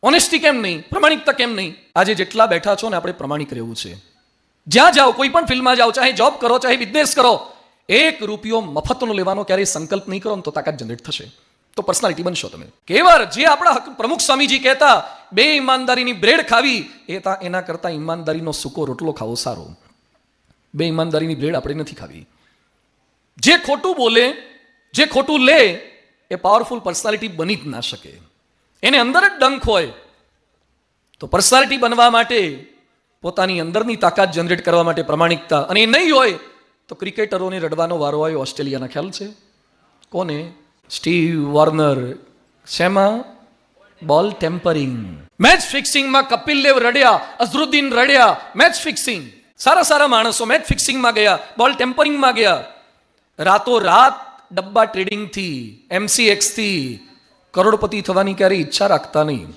Honesty કેમ નહીં, પ્રમાણિકતા કેમ નહીં? આજે જેટલા બેઠા છો ને આપણે પ્રમાણિક રહેવું છે. જ્યાં જાઓ, કોઈ પણ ફિલ્ડમાં જાઓ, ચાહે જોબ કરો, ચાહે બિઝનેસ કરો, 1 રૂપિયો મફતનો લેવાનો ક્યારેય સંકલ્પ નહીં કરો ને તો તાકાત જનરેટ થશે, તો પર્સનાલિટી બનશો તમે. કેવર જે આપણા પ્રમુખ સ્વામીજી કહેતા, 2 ઈમાનદારીની બ્રેડ ખાવી એના કરતા ઈમાનદારીનો સૂકો રોટલો ખાવો સારો. 2 ઈમાનદારીની બ્રેડ આપણે નથી ખાવી. જે ખોટું બોલે, જે ખોટું લે, એ પાવરફુલ પર્સનાલિટી બની જ ના શકે. એને અંદર જ ડંખ હોય. તો પર્સનાલિટી બનવા માટે, પોતાની અંદરની તાકાત જનરેટ કરવા માટે પ્રમાણિકતા, અને એ નહીં હોય તો ક્રિકેટરોને રડવાનો વારો આવ્યો ઓસ્ટ્રેલિયાના, ખ્યાલ છે કોને? Steve Warner. શેમાં? બોલ tampering. Match ફિક્સિંગમાં Kapil Dev રડ્યા, Azharuddin રડ્યા. Match fixing, સારા સારા માણસો મેચ ફિક્સિંગમાં ગયા, બોલ ટેમ્પરિંગમાં ગયા. રાતો રાત ડબ્બા ટ્રેડિંગથી, MCX થી કરોડપતિ થવાની ક્યારેય ઈચ્છા રાખતા નહીં.